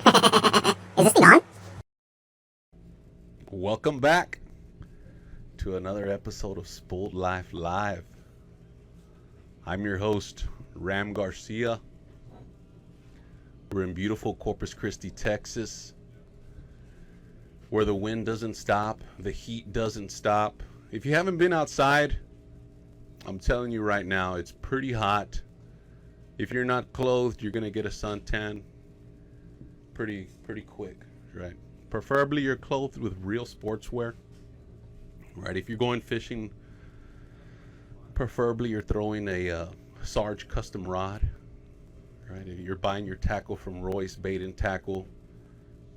Is this thing on? Welcome back to another episode of Spoiled Life Live. I'm your host, Ram Garcia. We're in beautiful Corpus Christi, Texas, where the wind doesn't stop, the heat doesn't stop. If you haven't been outside, I'm telling you right now, it's pretty hot. If you're not clothed, you're gonna get a suntan pretty quick, right? Preferably you're clothed with real sportswear, right? If you're going fishing, preferably you're throwing a Sarge custom rod, right? If you're buying your tackle from Royce Bait and Tackle,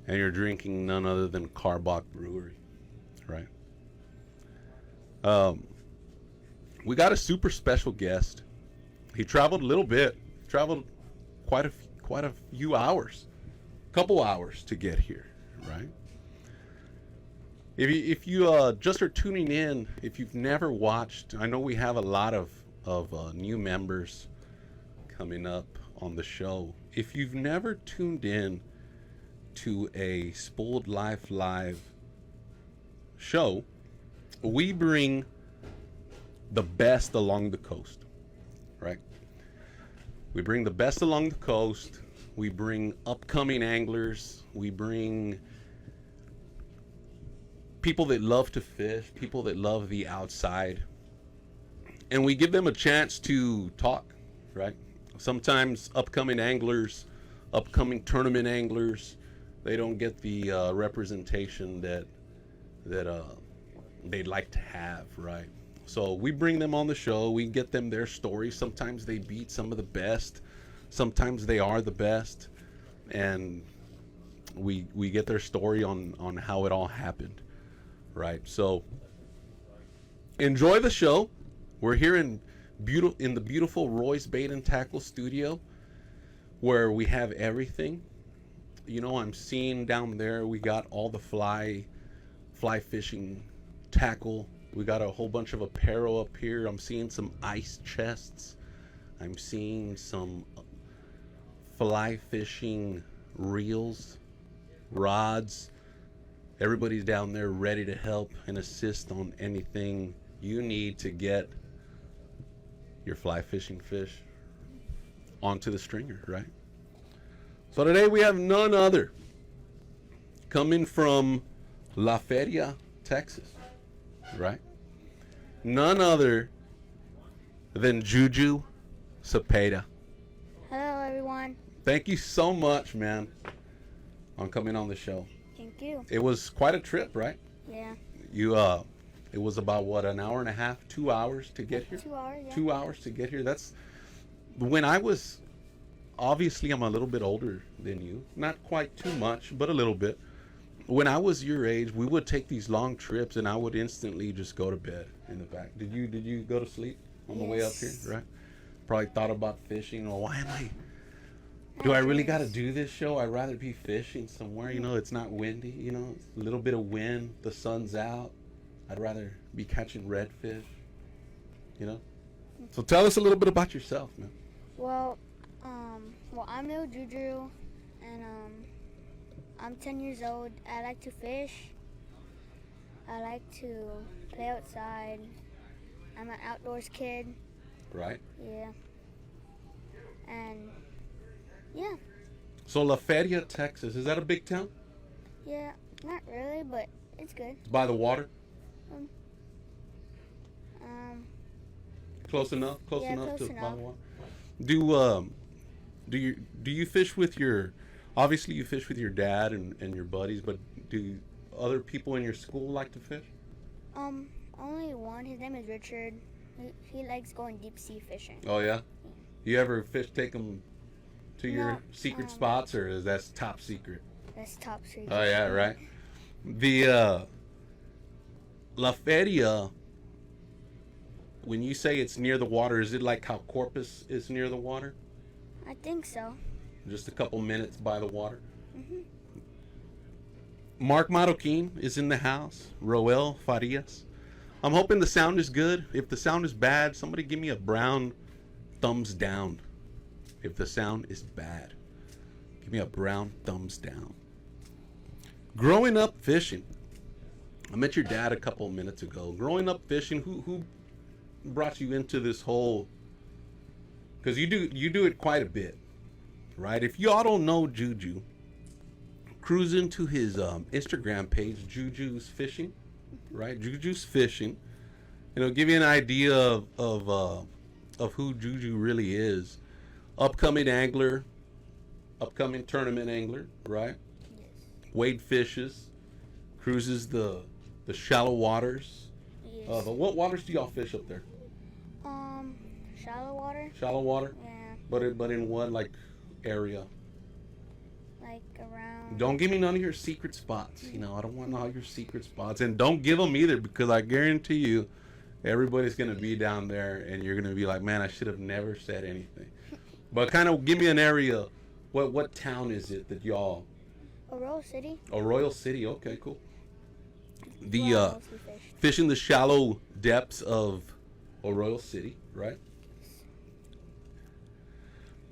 and you're drinking none other than Carbach Brewery, right? We got a super special guest. He traveled a little bit, traveled quite a few hours, couple hours to get here, right? If you just are tuning in, if you've never watched, I know we have a lot of new members coming up on the show. If you've never tuned in to a Spoiled Life Live show, we bring the best along the coast, right? We bring the best along the coast. We bring upcoming anglers. We bring people that love to fish, people that love the outside. And we give them a chance to talk, right? Sometimes upcoming anglers, upcoming tournament anglers, they don't get the representation that they'd like to have, right? So we bring them on the show. We get them their stories. Sometimes they beat some of the best. Sometimes they are the best. And we get their story on how it all happened, right? So enjoy the show. We're here in the beautiful Royce Bait and Tackle studio, where we have everything. You know, I'm seeing down there we got all the fly fishing tackle. We got a whole bunch of apparel up here. I'm seeing some ice chests. I'm seeing some fly fishing reels, rods. Everybody's down there ready to help and assist on anything you need to get your fly fishing fish onto the stringer, right? So today we have none other coming from La Feria, Texas, right? None other than JuJu Cepeda. Hello, everyone. Thank you so much, man, on coming on the show. Thank you. It was quite a trip, right? Yeah. It was about what, an hour and a half, 2 hours to get here? 2 hours, yeah. 2 hours to get here. That's when I was, obviously I'm a little bit older than you. Not quite too much, but a little bit. When I was your age, we would take these long trips and I would instantly just go to bed in the back. Did you go to sleep on the way up here, right? Probably thought about fishing, or do I really got to do this show? I'd rather be fishing somewhere, you know, it's not windy, you know, it's a little bit of wind, the sun's out. I'd rather be catching redfish, you know? So tell us a little bit about yourself, man. Well, I'm new JuJu, and I'm 10 years old. I like to fish. I like to play outside. I'm an outdoors kid. Right. Yeah. And yeah. So La Feria, Texas, is that a big town? Yeah, not really, but it's good. It's by the water? Close enough? Close Yeah, enough close to by enough. the water? Do you fish with your, obviously you fish with your dad and your buddies, but do other people in your school like to fish? Only one. His name is Richard. He likes going deep sea fishing. Oh yeah? You ever take them to your No, secret spots, or is that top secret? That's top secret. Oh yeah, right. The La Feria, when you say it's near the water, is it like how Corpus is near the water? I think so. Just a couple minutes by the water. Mhm. Mark Marroquin is in the house. Roel Farias. I'm hoping the sound is good. If the sound is bad, somebody give me a brown thumbs down. If the sound is bad, Give me a brown thumbs down. Growing up fishing. I met your dad a couple of minutes ago. Growing up fishing, who brought you into this whole? Because you do it quite a bit, right? If y'all don't know JuJu, cruise into his Instagram page, JuJu's Fishing, right? JuJu's Fishing. It'll give you an idea of who JuJu really is. Upcoming angler, upcoming tournament angler, right? Yes. Wade fishes, cruises the shallow waters. Yes. What waters do y'all fish up there? Shallow water. Shallow water? Yeah. But in what like area? Like around. Don't give me none of your secret spots. You know, I don't want all your secret spots. And don't give them either, because I guarantee you everybody's going to be down there and you're going to be like, man, I should have never said anything. But kind of give me an area. What town is it that y'all? Royal City. Oh, Royal City. Okay, cool. Well, Fish in the shallow depths of Royal City, right?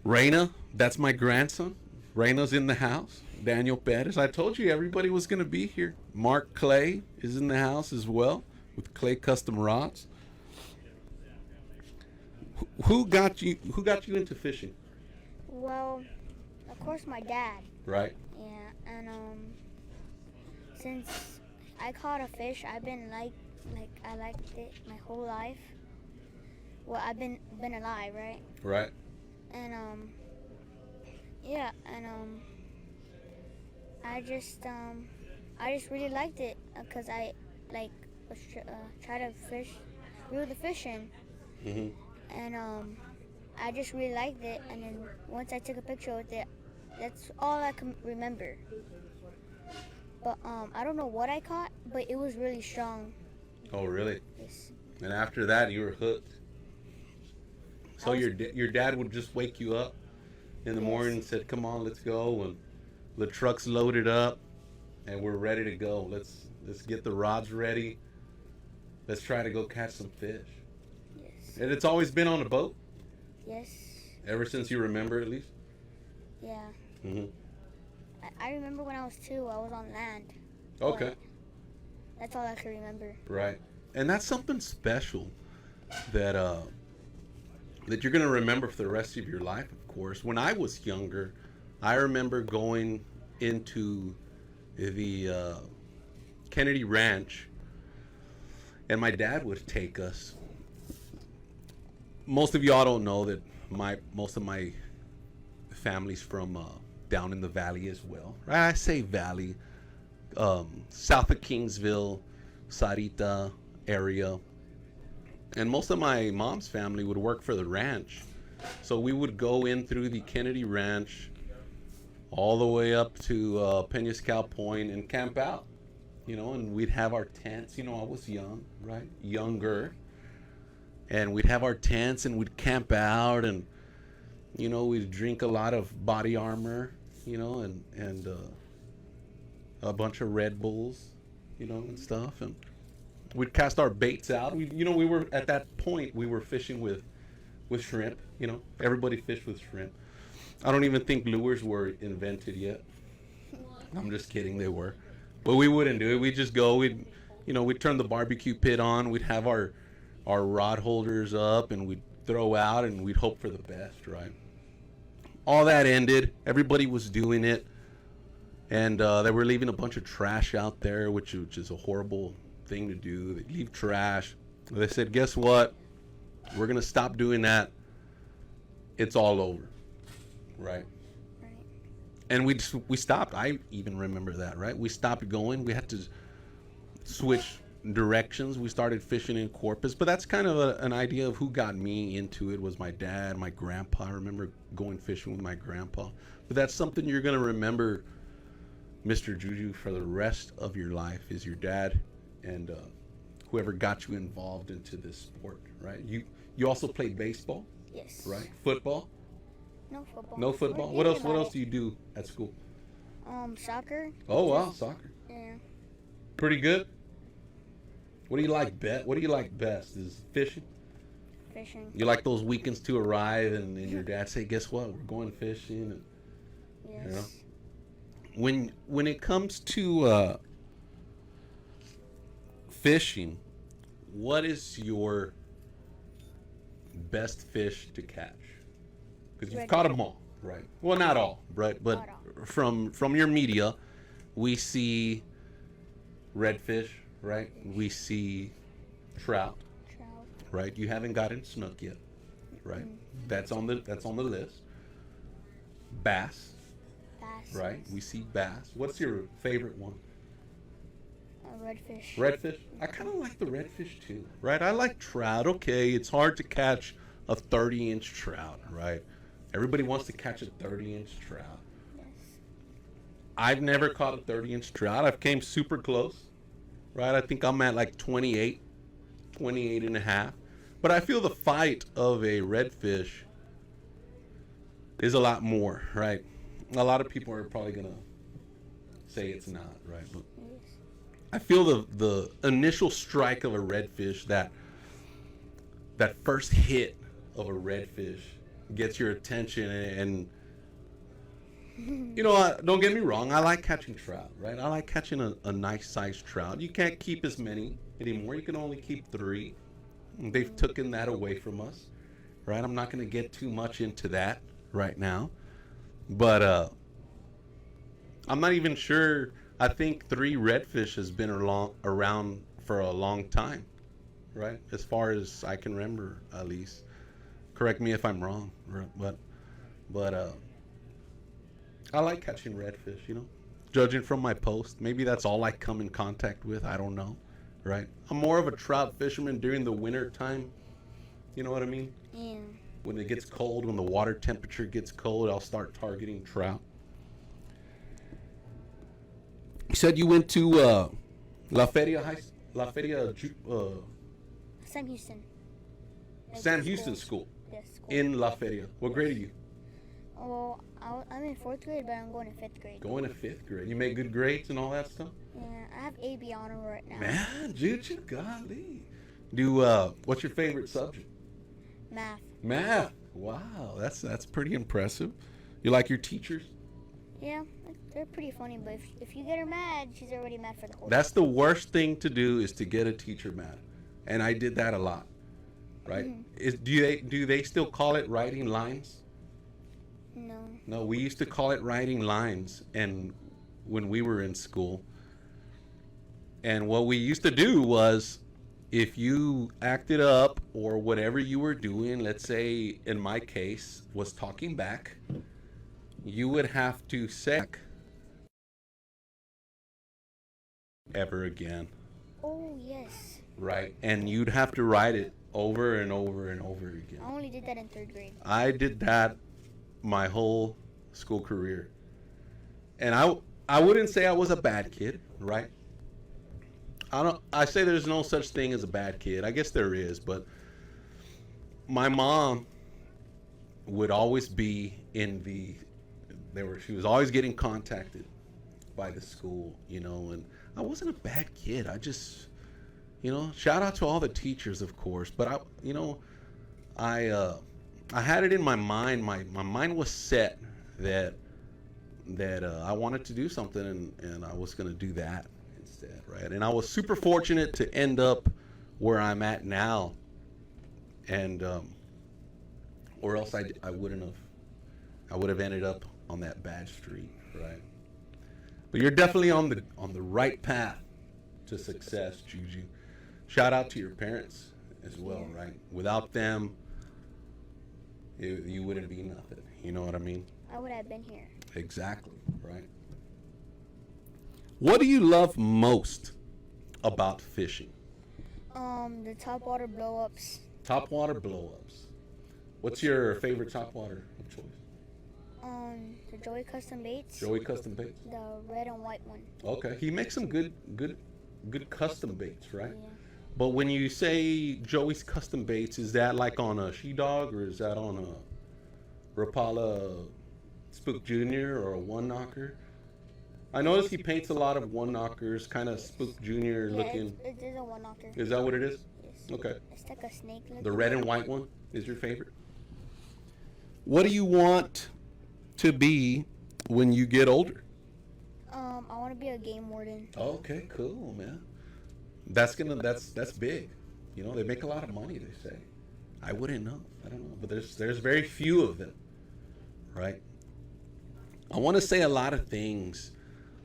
Reina, that's my grandson. Reina's in the house. Daniel Perez. I told you everybody was going to be here. Mark Clay is in the house as well with Clay Custom Rods. Who got you into fishing? Well, of course my dad. Right. Yeah, and since I caught a fish, I've been like I liked it my whole life. Well, I've been alive, right? Right. And yeah, and I just really liked it because I like was try to reel the fish in, and I just really liked it. And then once I took a picture with it, that's all I can remember. But I don't know what I caught, but it was really strong. Oh, really? Yes. And after that, you were hooked. So your dad would just wake you up in the morning and said, "Come on, let's go." And the truck's loaded up, and we're ready to go. Let's get the rods ready. Let's try to go catch some fish. Yes. And it's always been on a boat. Yes. Ever since you remember, at least. Yeah. Mhm. I remember when I was 2, I was on land. Okay. But that's all I can remember. Right. And that's something special that you're going to remember for the rest of your life, of course. When I was younger, I remember going into the Kennedy Ranch, and my dad would take us. Most of y'all don't know that most of my family's from down in the valley as well. Right? I say valley, south of Kingsville, Sarita area. And most of my mom's family would work for the ranch. So we would go in through the Kennedy Ranch all the way up to Peñascal Point and camp out. You know, and we'd have our tents. You know, I was young, right? Younger. And we'd have our tents and we'd camp out, and, you know, we'd drink a lot of body armor, you know, and a bunch of Red Bulls, you know, and stuff. And we'd cast our baits out. We were at that point, we were fishing with shrimp. You know, everybody fished with shrimp. I don't even think lures were invented yet. I'm just kidding, they were. But we wouldn't do it. We'd just go. We'd turn the barbecue pit on. We'd have our rod holders up, and we'd throw out, and we'd hope for the best, right? All that ended. Everybody was doing it, and they were leaving a bunch of trash out there, which is a horrible thing to do. They leave trash. They said, guess what? We're going to stop doing that. It's all over, right? And we stopped. I even remember that, right? We stopped going. We had to switch directions. We started fishing in Corpus, but that's kind of an idea of who got me into it was my dad, my grandpa. I remember going fishing with my grandpa. But that's something you're going to remember, Mr. JuJu, for the rest of your life is your dad and whoever got you involved into this sport, right? You also played baseball? Yes. Right? Football? No football. No football? What else do you do at school? Soccer. Oh, wow, soccer. Yeah. Pretty good? What do you like best? Is fishing? Fishing. You like those weekends to arrive and your dad say, guess what? We're going fishing. Yes. You know, when it comes to fishing, what is your best fish to catch? Because you've caught them all, right? Well, not all, right? But from your media, we see redfish, right? We see trout, right? You haven't gotten snook yet, right? That's on the list. Bass, right? We see bass. What's your favorite one? Redfish. Redfish? I kind of like the redfish too, right? I like trout. Okay, it's hard to catch a 30-inch trout, right? Everybody wants to catch a 30-inch trout. Yes. I've never caught a 30-inch trout. I've came super close, right? I think I'm at like 28 and a half. But I feel the fight of a redfish is a lot more, right? A lot of people are probably going to say it's not, right? But I feel the initial strike of a redfish, that first hit of a redfish gets your attention, and you know, don't get me wrong, I like catching trout, right? I like catching a nice sized trout. You can't keep as many anymore. You can only keep 3. They've taken that away from us, right? I'm not going to get too much into that right now, but I'm not even sure. I think 3 redfish has been around for a long time, right? As far as I can remember, at least. Correct me if I'm wrong, but I like catching redfish, you know, judging from my post. Maybe that's all I come in contact with. I don't know, right? I'm more of a trout fisherman during the winter time. You know what I mean? Yeah. When it gets cold, when the water temperature gets cold, I'll start targeting trout. You said you went to Sam Houston. Sam Houston School Yes, school. in La Feria. What grade are you? Well, I'm in 4th grade, but I'm going to 5th grade. Going to 5th grade. You make good grades and all that stuff? Yeah, I have AB honor right now. Man, JuJu, golly. What's your favorite subject? Math. Math. Wow, that's pretty impressive. You like your teachers? Yeah, they're pretty funny, but if you get her mad, she's already mad for the whole That's the worst thing to do, is to get a teacher mad. And I did that a lot. Right? Do they still call it writing lines? No. No, we used to call it writing lines, and when we were in school. And what we used to do was, if you acted up or whatever you were doing, let's say in my case was talking back, you would have to say ever again. Oh, yes. Right? And you'd have to write it over and over and over again. I only did that in 3rd grade. I did that my whole school career. And I wouldn't say I was a bad kid, right? I say there's no such thing as a bad kid. I guess there is, but my mom would always be she was always getting contacted by the school, you know, and I wasn't a bad kid. I just, you know, shout out to all the teachers, of course, but I had it in my mind. My mind was set that I wanted to do something, and I was going to do that instead, right? And I was super fortunate to end up where I'm at now, and or else I wouldn't have. I would have ended up on that bad street, right? But you're definitely on the right path to success, JuJu. Shout out to your parents as well, right? Without them, you wouldn't be nothing. You know what I mean? I would have been here. Exactly, right? What do you love most about fishing? The topwater blow-ups. Topwater blow-ups. What's your favorite topwater of choice? The Joey Custom Baits. Joey Custom Baits. The red and white one. Okay, he makes some good custom baits, right? Yeah. But when you say Joey's Custom Baits, is that like on a She-Dog, or is that on a Rapala Spook Junior or a One Knocker? I notice he paints a lot of One Knockers, kind of Spook Junior looking. It is a one knocker. Is that what it is? Yes. Okay. It's like a snake looking. The red and white one is your favorite? What do you want to be when you get older? I want to be a game warden. Okay, cool, man. That's big. You know, they make a lot of money, they say. I wouldn't know. I don't know. But there's very few of them, right? I want to say a lot of things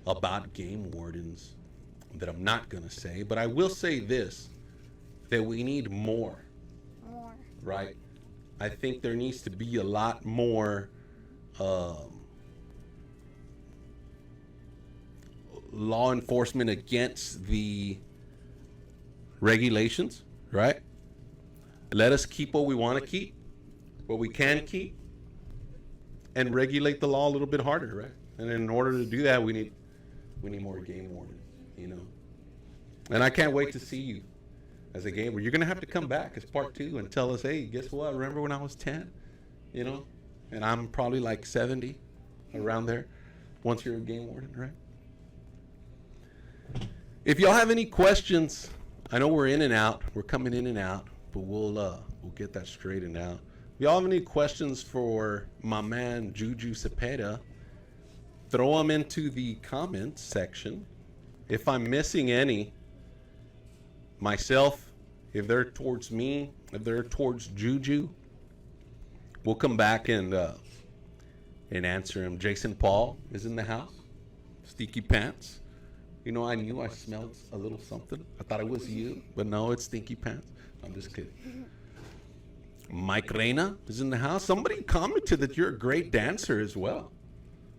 about game wardens that I'm not going to say, but I will say this, that we need more, right? I think there needs to be a lot more law enforcement against the regulations, right? Let us keep what we want to keep, what we can keep, and regulate the law a little bit harder, right? And in order to do that, we need more game wardens, you know. And I can't wait to see you as a game warden. You're gonna have to come back as part 2 and tell us, hey, guess what? Remember when I was 10, you know, and I'm probably like 70, around there. Once you're a game warden, right? If y'all have any questions, I know we're in and out. We're coming in and out, but we'll get that straightened out. If y'all have any questions for my man JuJu Cepeda, throw them into the comments section. If I'm missing any, myself, if they're towards me, if they're towards JuJu, we'll come back and answer them. Jason Paul is in the house. Stinky Pants. You know, I knew I smelled a little something. I thought it was you, but no, it's Stinky Pants. I'm just kidding. Mike Reyna is in the house. Somebody commented that you're a great dancer as well.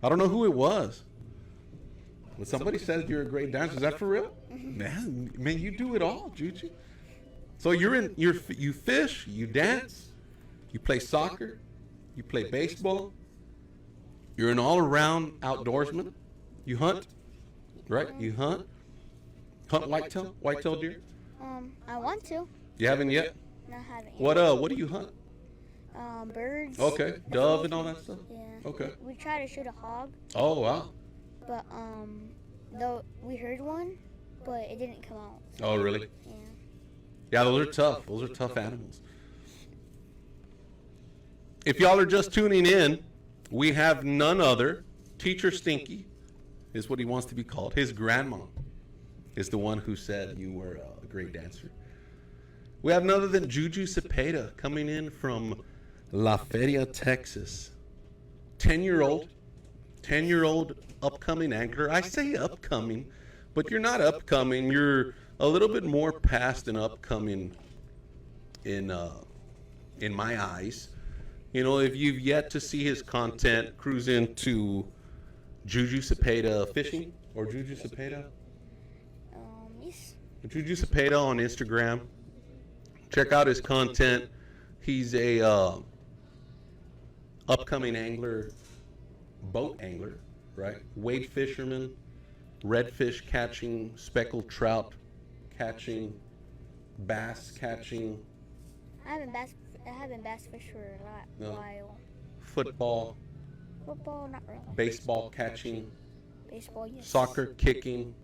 I don't know who it was, but somebody said you're a great dancer. Is that for real? Man, you do it all, JuJu. So you fish, you dance, you play soccer, you play baseball. You're an all-around outdoorsman. You hunt, right? You hunt whitetail deer. I want to. You haven't yet? No, I haven't yet. What do you hunt? Birds. Okay, dove and all that stuff. Yeah. Okay. We tried to shoot a hog, Oh wow. but though we heard one, but it didn't come out. Oh really? Yeah. Yeah, those are tough. Those are tough animals. If y'all are just tuning in, we have none other. Teacher Stinky is what he wants to be called. His grandma is the one who said you were a great dancer. We have none other than JuJu Cepeda coming in from La Feria, Texas. 10-year-old upcoming angler. I say upcoming, but you're not upcoming. You're a little bit more past and upcoming in my eyes. You know, if you've yet to see his content, cruise into JuJu Cepeda Fishing or JuJu Cepeda. Yes. JuJu Cepeda on Instagram. Check out his content. He's a upcoming angler, boat angler, right? Wade fisherman, redfish catching, speckled trout catching, bass catching. I haven't bass fished for a while. Football, Not really. baseball catching, Baseball, yes. soccer kicking,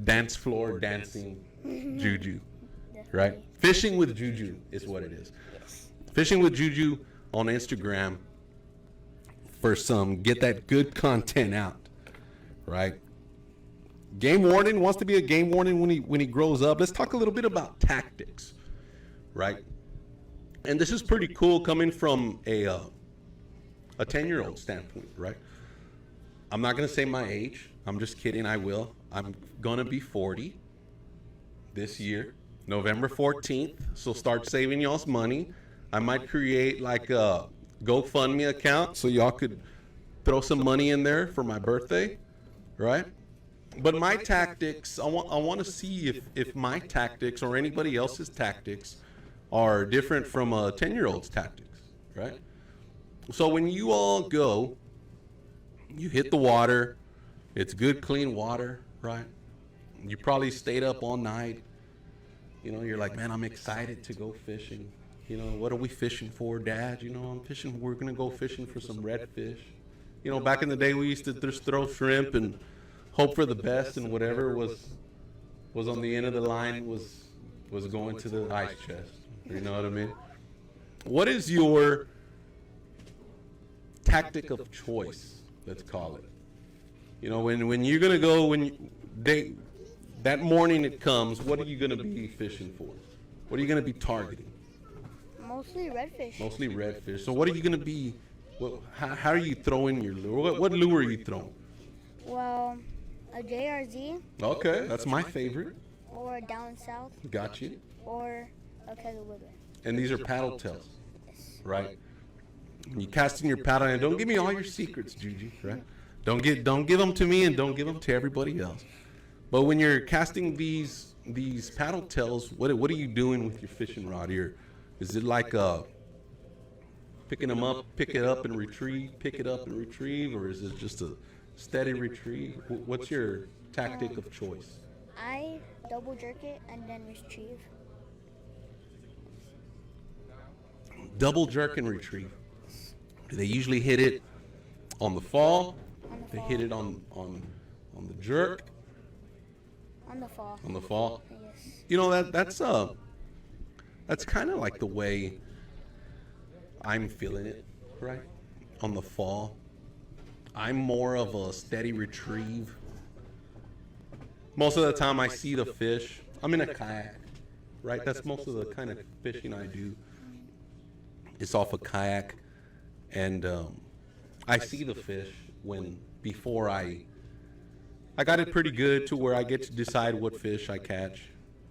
dance floor dancing, JuJu, right? Definitely. Fishing with JuJu is what it is. Yes. Fishing with JuJu on Instagram for some get that good content out, right? Game warden wants to be a game warden when he grows up. Let's talk a little bit about tactics, right? And this is pretty cool coming from a 10-year-old standpoint, right? I'm not gonna say my age. I'm just kidding. I will. I'm gonna be 40 this year, November 14th. So start saving y'all's money. I might create like a GoFundMe account so y'all could throw some money in there for my birthday, right? But my tactics, I want to see if my tactics or anybody else's tactics are different from a 10-year-old's tactics, right? So when you all go, you hit the water, it's good, clean water, right? You probably stayed up all night. You know, you're like, man, I'm excited to go fishing. You know, what are we fishing for, Dad? You know, we're going to go fishing for some redfish. You know, back in the day, we used to just throw shrimp and hope for the best, and whatever was on the end of the line was going to the ice chest. You know what I mean? What is your tactic of choice, let's call it. You know, when you're gonna go, that morning it comes, what are you gonna be fishing for? What are you gonna be targeting? Mostly redfish. Mostly redfish. So what are you gonna be? How are you throwing your lure? What lure are you throwing? Well, a JRZ. Okay, that's my favorite. Or down south. Got you. Or a keg of liver. And these are paddle tails, Yes. right? When you casting your paddle, and don't give me all your secrets, Juju, right? Don't give them to me, and don't give them to everybody else. But when you're casting these paddle tails, what are you doing with your fishing rod? Is it like picking them up, pick it up and retrieve, pick it up and retrieve, or is it just a steady retrieve? What's your tactic of choice? I double jerk it and then retrieve. Double jerk and retrieve. Do they usually hit it on the fall? They hit it on the jerk. On the fall. On the fall. Yes. You know that's kind of like the way I'm feeling it, right? On the fall, I'm more of a steady retrieve. Most of the time, I see the fish. I'm in a kayak, right? That's most of the kind of fishing I do. It's off a kayak, and I see the fish before I got it pretty good to where I get to decide what fish I catch.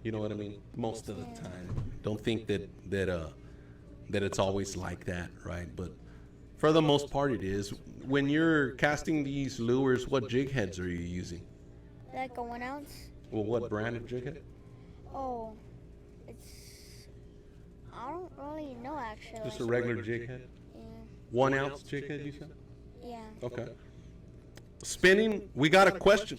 You know what I mean? Most of the time. Don't think that it's always like that, right? But for the most part, it is. When you're casting these lures, what jig heads are you using? Like a 1 ounce? Well, what brand of jig head? Oh, I don't really know actually. Just a regular jig head? Yeah. 1 ounce jig head, you said? Yeah. Okay. Spinning, we got a question.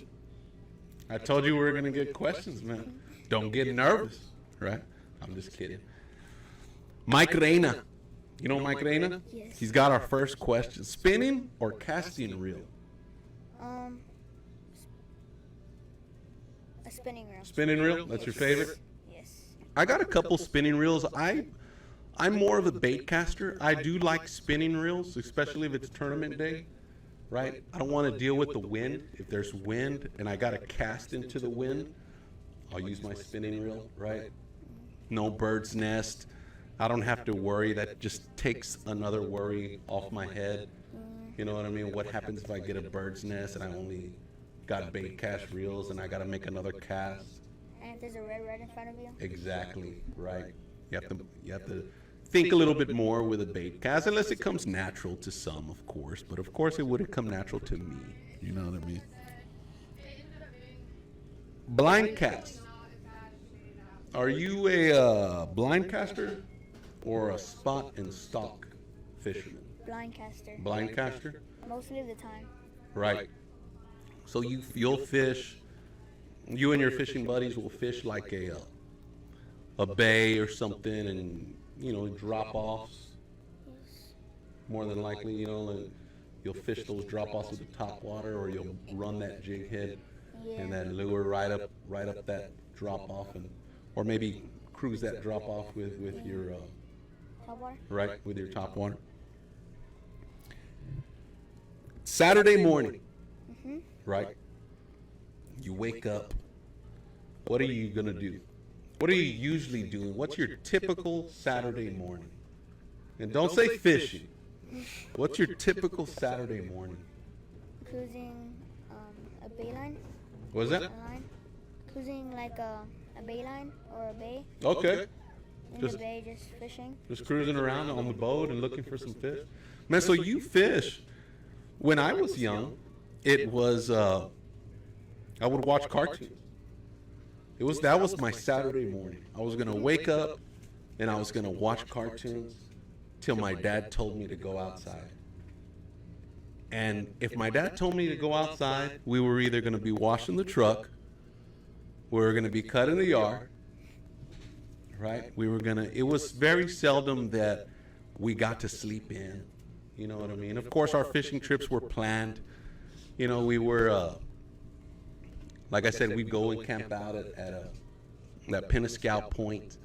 I told you we were going to get questions, man. Don't get nervous, right? I'm just kidding. Mike Reyna. You know Mike Reyna? Yes. He's got our first question. Spinning or casting reel? A spinning reel. Spinning reel? That's your favorite? Yes. I got a couple spinning reels. I'm more of a bait caster. I do like spinning reels, especially if it's tournament day, right? I don't want to deal with the wind. If there's wind and I got to cast into the wind, I'll use my spinning reel, right? No bird's nest. I don't have to worry. That just takes another worry off my head. You know what I mean? What happens if I get a bird's nest and I only got bait cast reels and I got to make another cast? And if there's a red in front of you? Exactly, right. You have to think a little bit more with a bait cast, unless it comes natural to some, of course. But of course, it wouldn't come natural to me. You know what I mean? Blind cast. Are you a blind caster or a spot and stock fisherman? Blind caster. Blind caster? Mostly of the time. Right. So you'll fish. You and your fishing buddies will fish like a bay or something, and drop offs. More than likely, and you'll fish those drop offs with the top water, or you'll run that jig head and that lure right up that drop off, or maybe cruise that drop off with your Top water? right, with your top water. Saturday morning, right? You wake up. What are you gonna do? What are you usually doing? What's your typical Saturday morning? And don't say fishing. What's your typical Saturday morning? Cruising a bay line. What's that? A line. Cruising like a bay line or a bay. Okay. In Just- the bay, just fishing. Just cruising around on the boat and looking for some fish. Man, so you fish. When I was young, it was I would watch cartoons. That was my Saturday morning. I was gonna wake up and I was gonna watch cartoons till my dad told me to go outside. And if my dad told me to go outside, we were either gonna be washing the truck, we were gonna be cutting the yard, right? It was very seldom that we got to sleep in. You know what I mean? Of course, our fishing trips were planned. We were, like I said, we'd go and camp out at that Penascal Point.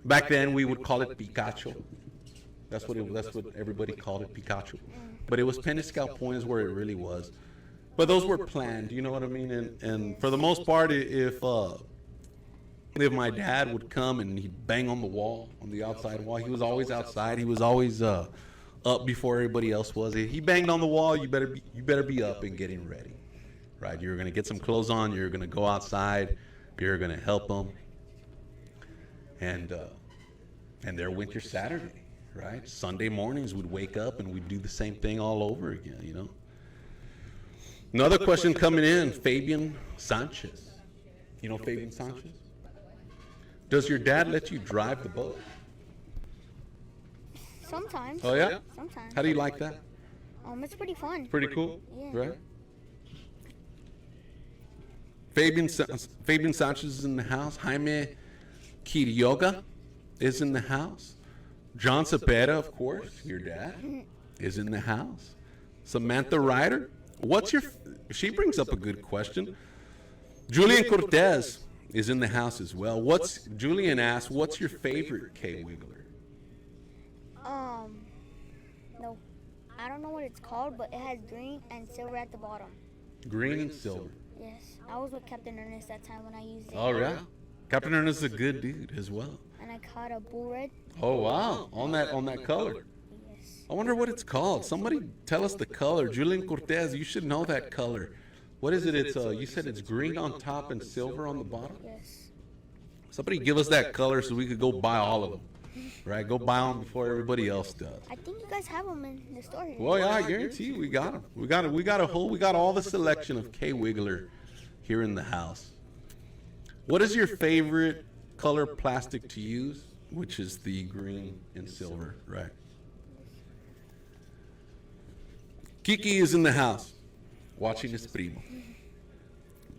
Back then, we would call it Picacho. That's what everybody called it, Pikachu. But it was Peniscal Point is where it really was. But those were planned, you know what I mean? And for the most part, if my dad would come and he'd bang on the wall, on the outside wall, he was always outside. He was always up before everybody else was. If he banged on the wall, you better be up and getting ready, right? You're gonna get some clothes on. You're gonna go outside. You're gonna help them. And there went your Saturday, right? Sunday mornings we'd wake up and we'd do the same thing all over again, you know. Another question coming in, Fabian Sanchez. You know Fabian Sanchez? Does your dad let you drive the boat? Sometimes. Oh yeah? Sometimes. How do you like that? It's pretty fun. Pretty cool, Yeah. right? Fabian Sanchez is in the house. Jaime Quiroga is in the house. John Cepeda, of course, your dad, is in the house. Samantha Ryder, she brings up a good question. Julian Cortez is in the house as well. Julian asks, what's your favorite K-Wiggler? No, I don't know what it's called, but it has green and silver at the bottom. Green and silver. Yes, I was with Captain Ernest that time when I used it. Oh, yeah. Captain Ernest is a good dude as well. And I caught a bull red. Oh, wow. On that color. Yes. I wonder what it's called. Somebody tell us the color. Julian Cortez, you should know that color. What is it? You said it's green on top and silver on the bottom? Yes. Somebody give us that color so we could go buy all of them. Right? Go buy them before everybody else does. I think you guys have them in the store here. Well, yeah, I guarantee you we got them. We got all the selection of K-Wiggler here in the house. What is your favorite color plastic to use? Which is the green and silver, right? Kiki is in the house watching his primo.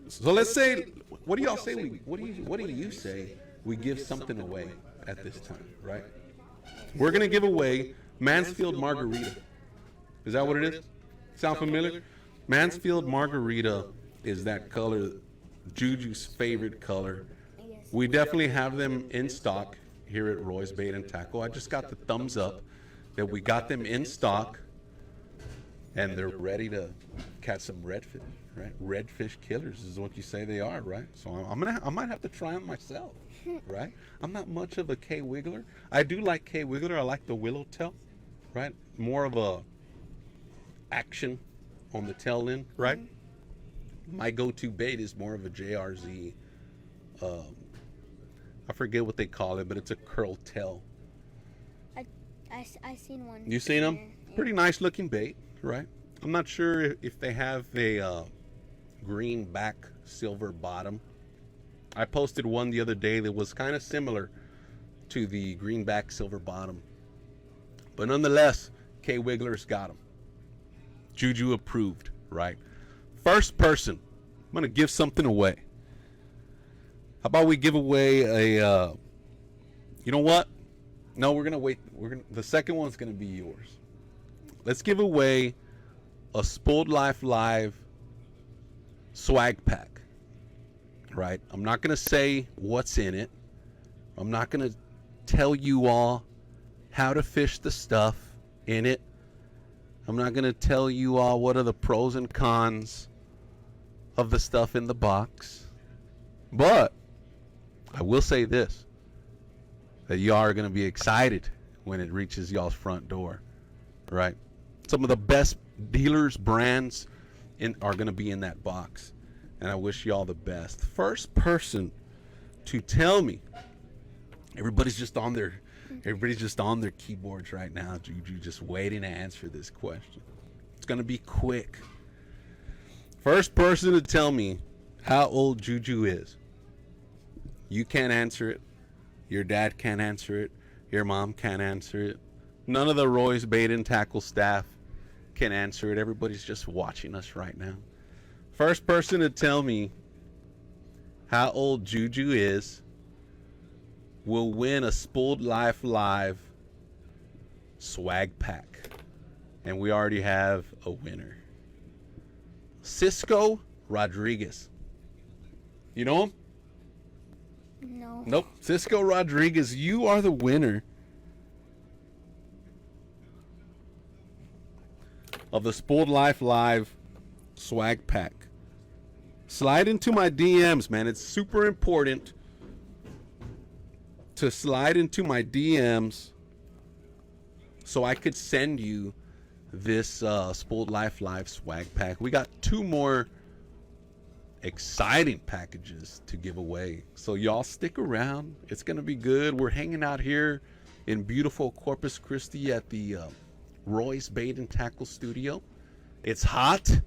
So let's say, what do y'all say? What do you say? We give something away at this time, right? We're gonna give away Mansfield Margarita. Is that what it is? Sound familiar? Mansfield Margarita is that color, JuJu's favorite color. Yes. We definitely have them in stock here at Roy's Bait and Tackle. I just got the thumbs up that we got them in stock, and they're ready to catch some redfish, right? Redfish killers is what you say they are, right? So I might have to try them myself, right? I'm not much of a K-Wiggler. I do like K-Wiggler. I like the Willowtail, right? More of a action on the tail end, right? My go-to bait is more of a JRZ. I forget what they call it, but it's a curl tail. I seen one. You seen them? Yeah. Pretty nice looking bait, right? I'm not sure if they have a green back, silver bottom. I posted one the other day that was kind of similar to the green back, silver bottom. But nonetheless, K-Wiggler's got them. JuJu approved, right? First person, I'm going to give something away. How about we give away a, you know what? No, we're going to wait. The second one's going to be yours. Let's give away a Spoiled Life Live swag pack, right? I'm not going to say what's in it. I'm not going to tell you all how to fish the stuff in it. I'm not going to tell you all what are the pros and cons of the stuff in the box. But I will say this, that y'all are going to be excited when it reaches y'all's front door, right? Some of the best dealers, brands are going to be in that box, and I wish y'all the best. First person to tell me, everybody's just on their keyboards right now. JuJu just waiting to answer this question. It's going to be quick. First person to tell me how old JuJu is. You can't answer it. Your dad can't answer it. Your mom can't answer it. None of the Roy's Bait and Tackle staff can answer it. Everybody's just watching us right now. First person to tell me how old JuJu is will win a Spoiled Life Live swag pack. And we already have a winner. Cisco Rodriguez. You know him? No. Nope. Cisco Rodriguez, you are the winner of the Spoiled Life Live swag pack. Slide into my DMs, man. It's super important to slide into my DMs so I could send you this Spoiled Life Live swag pack. We got 2 more exciting packages to give away, so y'all stick around. It's gonna be good. We're hanging out here in beautiful Corpus Christi at the Roy's Bait and Tackle Studio. It's hot.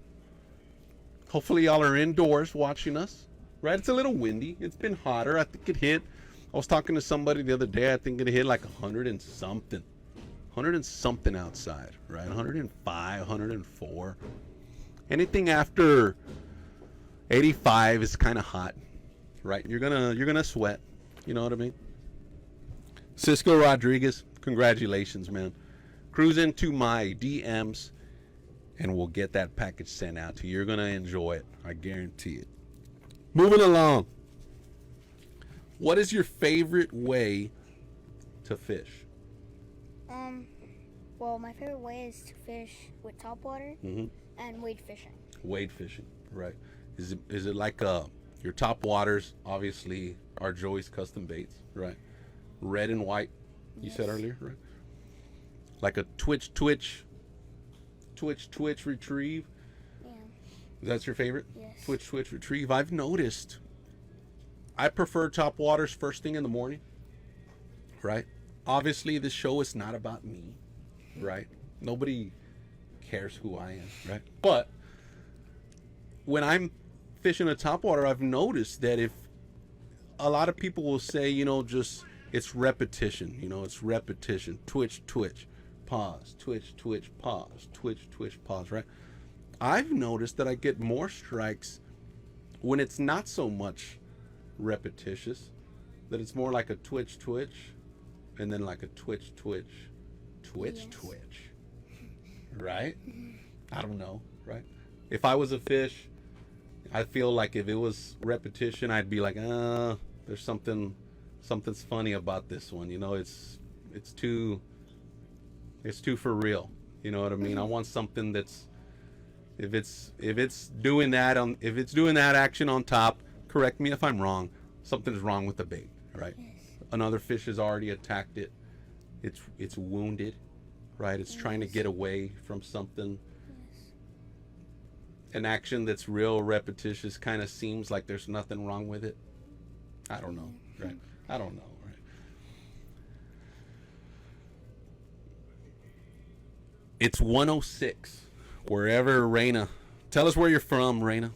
Hopefully y'all are indoors watching us, right? It's a little windy. It's been hotter. I think it hit, I was talking to somebody the other day, I think it hit like 100 and something outside, right? 105, 104. Anything after 85 is kind of hot, right? You're gonna sweat, you know what I mean? Cisco Rodriguez, congratulations, man. Cruise into my DMs and we'll get that package sent out to you. You're gonna enjoy it, I guarantee it. Moving along. What is your favorite way to fish? Well, my favorite way is to fish with topwater and wade fishing. Wade fishing, right? Is it like your top waters? Obviously, are Joey's custom baits, right? Red and white, you said earlier, right? Like a twitch retrieve. Yeah. That's your favorite? Yes. Twitch retrieve. I've noticed I prefer top waters first thing in the morning, right? Obviously, this show is not about me, right? Nobody cares who I am, right? But when I'm fishing a topwater, I've noticed that if a lot of people will say, you know, just it's repetition, you know, it's repetition. Twitch, pause, twitch, pause, twitch, pause, right? I've noticed that I get more strikes when it's not so much repetitious, that it's more like a twitch, and then like a twitch, right? I don't know, right? If I was a fish, I feel like if it was repetition, I'd be like, there's something's funny about this one, you know. It's too for real, you know what I mean? I want something that's, if it's doing that action on top, correct me if I'm wrong, something's wrong with the bait, right? Yes. Another fish has already attacked it. It's wounded, right? It's trying to get away from something. Yes. An action that's real repetitious kind of seems like there's nothing wrong with it. I don't know, right? I don't know, right? It's 106, wherever Raina. Tell us where you're from, Raina.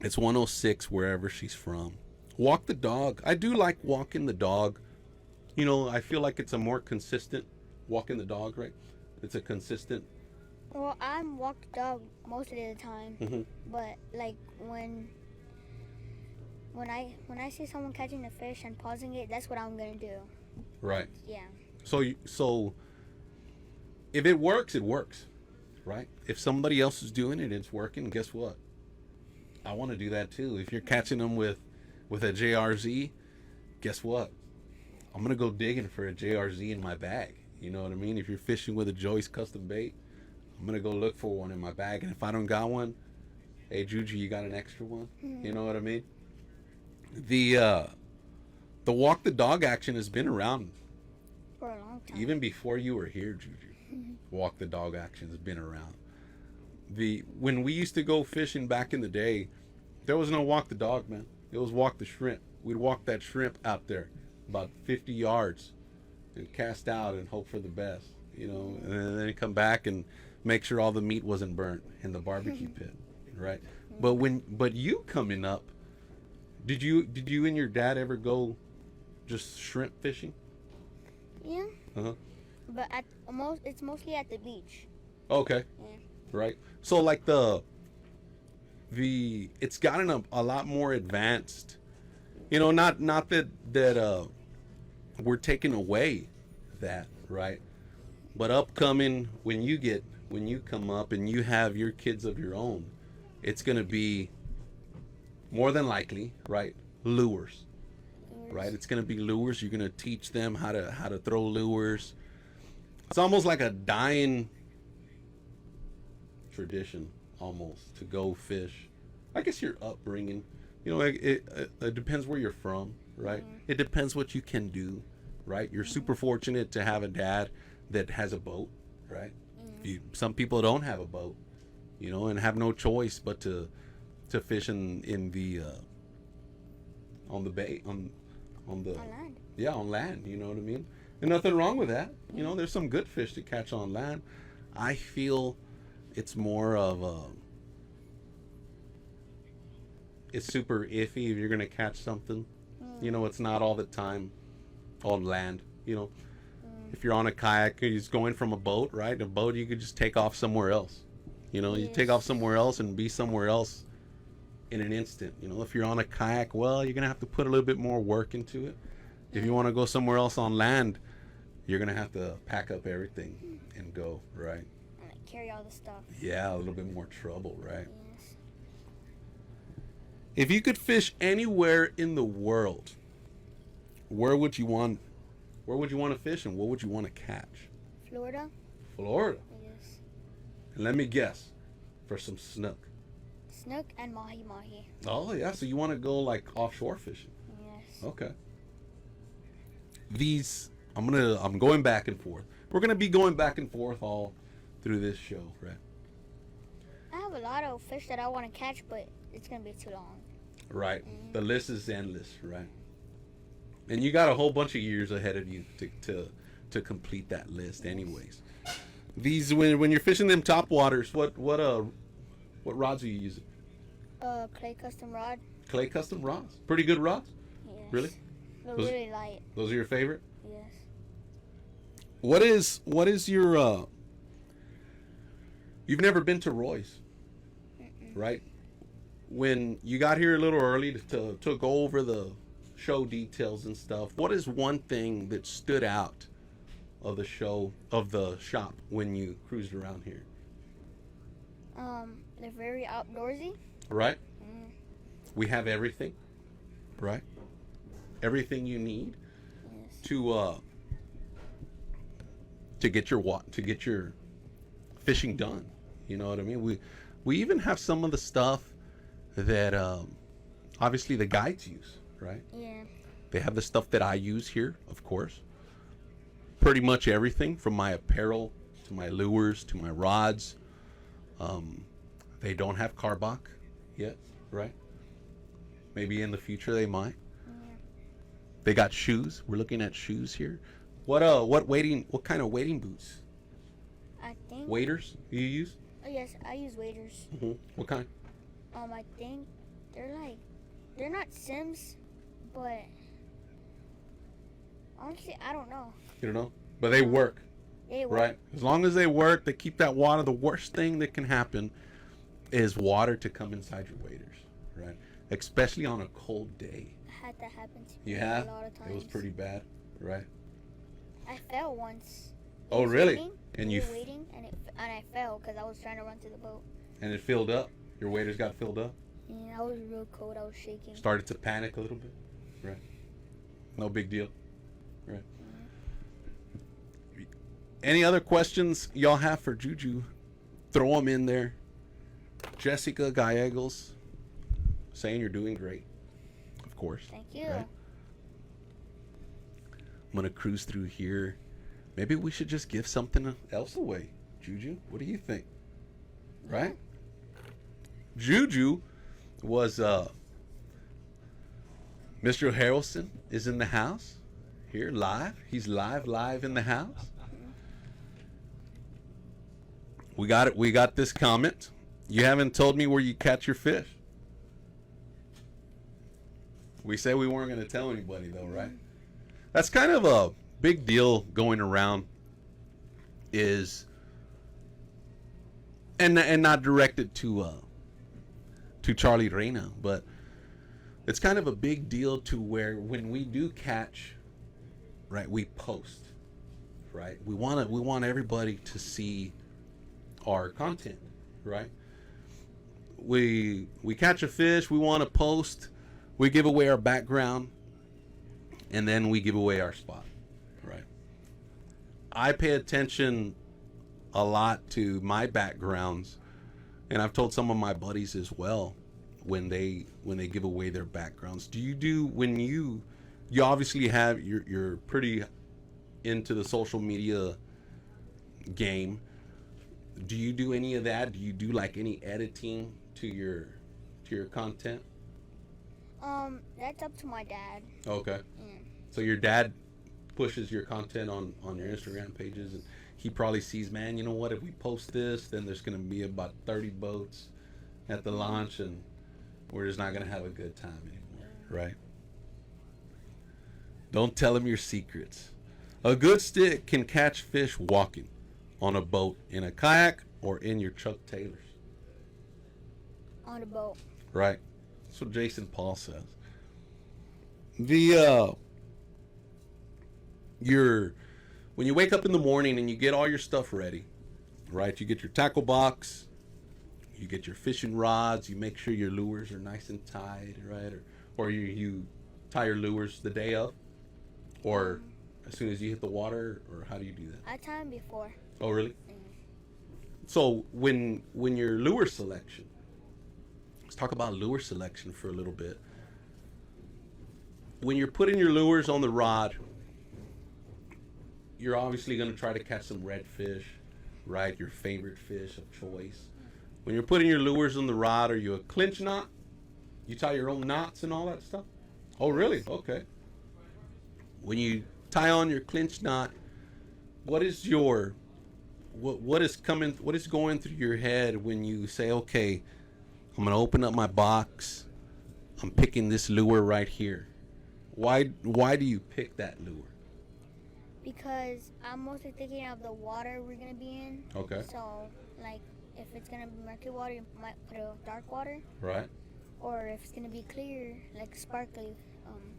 It's 106, wherever she's from. Walk the dog. I do like walking the dog. You know, I feel like it's a more consistent walking the dog, right? It's a consistent. Well, I'm walk the dog most of the time, but like when I see someone catching a fish and pausing it, that's what I'm gonna do. Right. Yeah. So if it works, it works, right? If somebody else is doing it, it's working. Guess what? I want to do that too. If you're catching them with a JRZ, guess what? I'm going to go digging for a JRZ in my bag. You know what I mean? If you're fishing with a Joy's custom bait, I'm going to go look for one in my bag. And if I don't got one, hey, JuJu, you got an extra one? You know what I mean? The walk the dog action has been around for a long time. Even before you were here, JuJu. Walk the dog action has been around. When we used to go fishing back in the day, there was no walk the dog, man. It was walk the shrimp. We'd walk that shrimp out there about 50 yards and cast out and hope for the best, you know, and then come back and make sure all the meat wasn't burnt in the barbecue pit, right? But you coming up, did you and your dad ever go just shrimp fishing? Yeah. But it's mostly at the beach. Okay. Yeah. Right. So like it's gotten a lot more advanced. You know, not that we're taking away that, right? But upcoming, when you come up and you have your kids of your own, it's gonna be more than likely, right? Lures. Right? It's gonna be lures. You're gonna teach them how to throw lures. It's almost like a dying tradition almost to go fish. I guess your upbringing, you know, it depends where you're from, right? It depends what you can do, right? You're super fortunate to have a dad that has a boat, right? Some people don't have a boat, you know, and have no choice but to fish in the on the bay on the land. yeah, on land. You know what I mean? And nothing wrong with that. You know, there's some good fish to catch on land. I feel it's more of a, it's super iffy if you're gonna catch something. You know, it's not all the time on land. You know, if you're on a kayak, you're just going from a boat, right? A boat, you could just take off somewhere else. You know, you take off somewhere else and be somewhere else in an instant. You know, if you're on a kayak, well, you're gonna have to put a little bit more work into it. If you want to go somewhere else on land, you're gonna have to pack up everything and go, right? And like carry all the stuff. Yeah, a little bit more trouble, right? Yes. If you could fish anywhere in the world, where would you want to fish and what would you want to catch? Florida. Florida. Yes. And let me guess, for some snook. Snook and mahi mahi. Oh yeah, so you want to go like offshore fishing? Yes. Okay. I'm going back and forth. We're gonna be going back and forth all through this show, right? I have a lot of fish that I want to catch, but it's gonna be too long. Right. The list is endless, right? And you got a whole bunch of years ahead of you to complete that list, anyways. These when you're fishing them top waters, what rods are you using? Clay custom rod. Clay custom rods. Pretty good rods. Yes. Really? They're Those- really light. Those are your favorite? Yes. What is your you've never been to Roy's, right? When you got here a little early to go over the show details and stuff, what is one thing that stood out of the shop when you cruised around here? They're very outdoorsy. Right? We have everything, right? Everything you need Yes. to get your fishing done. You know what I mean? We even have some of the stuff that obviously the guides use, right? Yeah. They have the stuff that I use here, of course. Pretty much everything from my apparel to my lures to my rods. They don't have carbach yet, right? Maybe in the future they might. Yeah. They got shoes. We're looking at shoes here. What kind of wading boots? I think. Waders you use? Oh yes, I use waders. What kind? I think they're not Sims, but honestly, I don't know. You don't know? But they work, They work. right? As long as they work, they keep that water. The worst thing that can happen is water to come inside your waders, right? Especially on a cold day. I had that happen to me You a have? lot of times. It was pretty bad, right? I fell once. I Oh, was really? Waiting, And we you were waiting, and I fell because I was trying to run to the boat. and it filled up. Your waders got filled up. And I was real cold. I was shaking. Started to panic a little bit, right? No big deal, right? Any other questions y'all have for JuJu? Throw them in there. Jessica Gallegos saying you're doing great, of course. Thank you. Right? I'm gonna cruise through here. Maybe we should just give something else away. JuJu, what do you think? Right? JuJu was Mr. Harrelson is in the house here live. He's live in the house. We got it. We got this comment. You haven't told me where you catch your fish. We said we weren't going to tell anybody though, right? That's kind of a big deal going around. Is and not directed to Charlie Reina, but it's kind of a big deal to where when we do catch, right, we post, right? We want everybody to see our content, right? We catch a fish, we want to post, we give away our background, and then we give away our spot, right? I pay attention a lot to my backgrounds and I've told some of my buddies as well when they give away their backgrounds. Do you do when you obviously have you're pretty into the social media game. Do you do any of that? Do you do like any editing to your content? That's up to my dad. Okay. Yeah. So your dad pushes your content on your Instagram pages, and he probably sees, man, you know what? If we post this, then there's gonna be about 30 boats at the launch, and we're just not gonna have a good time anymore, right? Don't tell him your secrets. A good stick can catch fish walking, on a boat, in a kayak, or in your Chuck Taylors. On a boat. Right. That's what Jason Paul says. When you wake up in the morning and you get all your stuff ready, right? You get your tackle box, you get your fishing rods, you make sure your lures are nice and tied, right? Or you tie your lures the day of, or as soon as you hit the water, or how do you do that? I tie them before. Oh, really? So when your lure selection, let's talk about lure selection for a little bit. When you're putting your lures on the rod, you're obviously going to try to catch some redfish, right? Your favorite fish of choice. When you're putting your lures on the rod, are you a clinch knot? You tie your own knots and all that stuff? Oh, really? Okay. When you tie on your clinch knot, what is your what is going through your head when you say, okay, I'm going to open up my box, I'm picking this lure right here? Why do you pick that lure? Because I'm mostly thinking of the water we're gonna be in. Okay. So, like, if it's gonna be murky water, you might put a dark water. Right. Or if it's gonna be clear, like sparkly.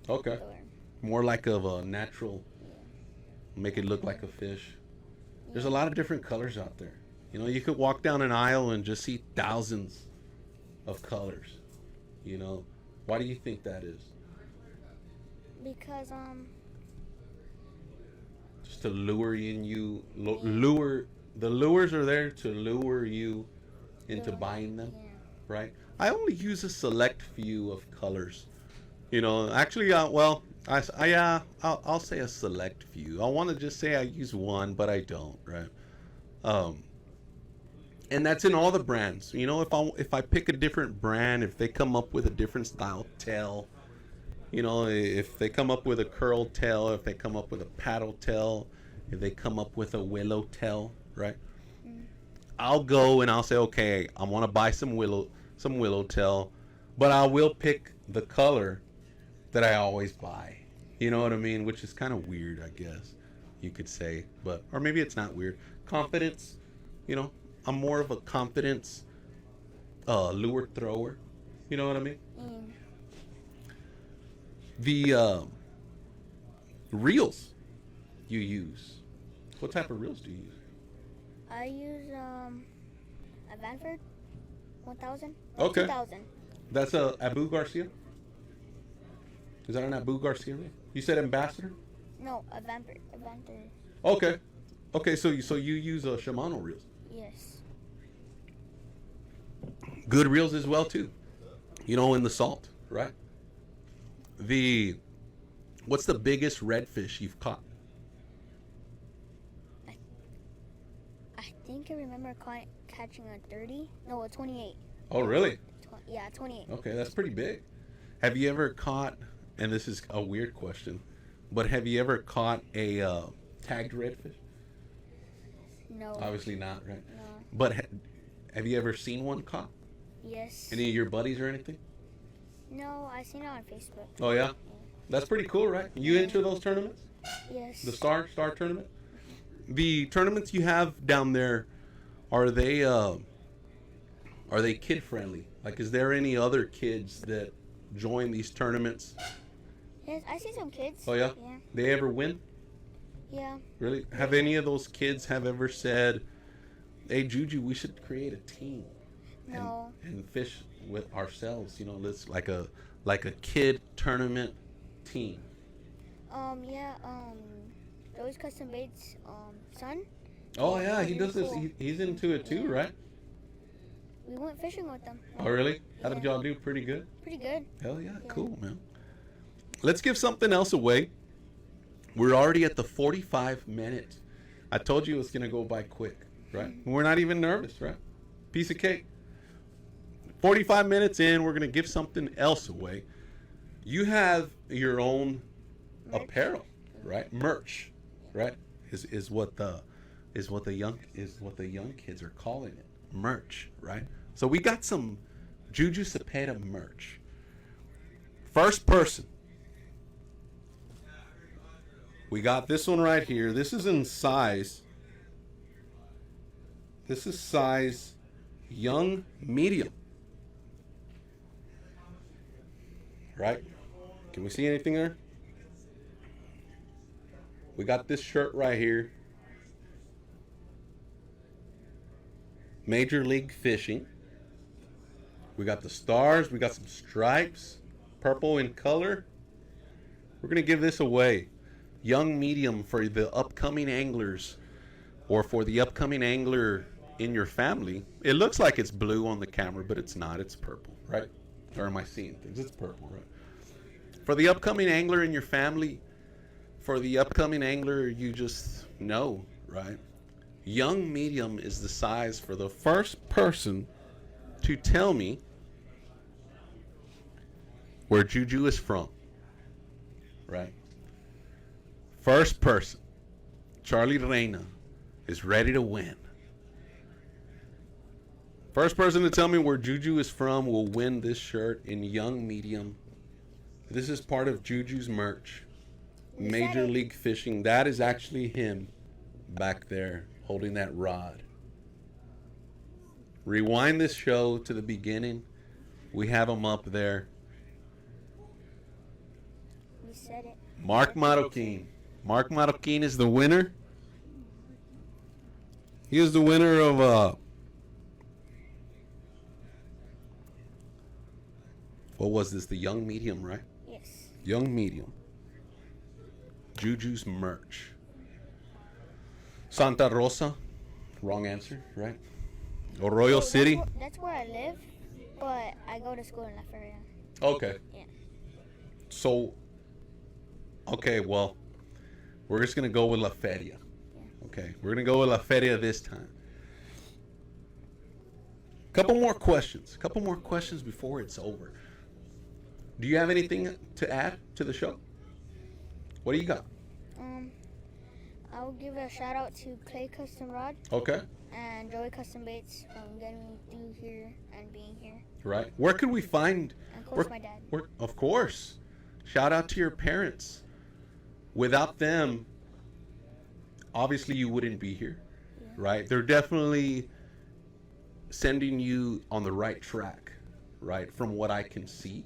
Okay. Color. More like of a natural, make it look like a fish. There's a lot of different colors out there. You know, you could walk down an aisle and just see thousands of colors. You know, why do you think that is? Because just to lure you, lure. The lures are there to lure you into buying them, right? I only use a select few of colors. You know, actually, I'll say a select few. I want to just say I use one, but I don't, right? And that's in all the brands. You know, if I pick a different brand, if they come up with a different style tail, you know, if they come up with a curl tail, if they come up with a paddle tail, if they come up with a willow tail, right? I'll go and I'll say, okay, I want to buy some willow tail, but I will pick the color that I always buy. You know what I mean? Which is kind of weird, I guess you could say, or maybe it's not weird. Confidence, you know, I'm more of a confidence lure thrower. You know what I mean? The reels you use. What type of reels do you use? I use a Vanford 1000. Okay. 2000. That's a Abu Garcia? Is that an Abu Garcia reel? You said Ambassador? No, a Vanford. Okay. Okay, so you use Shimano reels. Yes. Good reels as well too. You know, in the salt, right? What's the biggest redfish you've caught? I think I remember catching a 30. No, a 28. Oh, really? Yeah, 28. Okay, that's pretty big. Have you ever caught, and this is a weird question, but have you ever caught a tagged redfish? No. Obviously not, right? No. But have you ever seen one caught? Yes. Any of your buddies or anything? No, I seen it on Facebook. Oh, yeah? That's pretty cool, right? You enter those tournaments? Yes. The Star tournament? The tournaments you have down there, are they kid friendly? Like, is there any other kids that join these tournaments? Yes, I see some kids. Oh, yeah? Yeah. They ever win? Yeah. Really? Have any of those kids have ever said, hey, JuJu, we should create a team? No. And fish with ourselves, you know, let's like a kid tournament team. Yeah, those custom baits, son. Oh yeah, he does this. He's into it too, right? we went fishing with them. Oh, really? How did Yeah. y'all do? Pretty good? Pretty good. Hell yeah. Yeah. Cool, man. Let's give something else away. We're already at the 45 minutes. I told you it was going to go by quick, right? We're not even nervous, right? Piece of cake. 45 minutes in, we're going to give something else away. You have your own Merch. apparel, right? Merch, right? Is what the young kids are calling it. Merch, right? So we got some JuJu Cepeda merch. First person. We got this one right here. This is in size. This is size young medium. Right? Can we see anything there? We got this shirt right here. Major League Fishing. We got the stars. We got some stripes. Purple in color. We're going to give this away. Young medium for the upcoming anglers, or for the upcoming angler in your family. It looks like it's blue on the camera, but it's not. It's purple, right? Or am I seeing things? It's purple, right? For the upcoming angler in your family, for the upcoming angler you just know, right? Young medium is the size for the first person to tell me where JuJu is from, right? First person, Charlie Reina, is ready to win. First person to tell me where JuJu is from will win this shirt in young medium. This is part of JuJu's merch. Major League Fishing. That is actually him back there holding that rod. Rewind this show to the beginning. We have him up there. We said it. Mark Marroquin. Mark Marroquin is the winner. He is the winner of what was this? The young medium, right? Yes. Young medium. JuJu's merch. Santa Rosa. Wrong answer, right? Arroyo City. That's where I live, but I go to school in La Feria. Okay. Yeah. So, okay, well, we're just going to go with La Feria. Okay, we're going to go with La Feria this time. Couple more questions before it's over. Do you have anything to add to the show? What do you got? I'll give a shout out to Clay Custom Rod Okay. and Joey Custom Baits from getting me through here and being here. Right. Where can we find? And of course, my dad. Of course. Shout out to your parents. Without them, obviously you wouldn't be here, right? They're definitely sending you on the right track, right? From what I can see.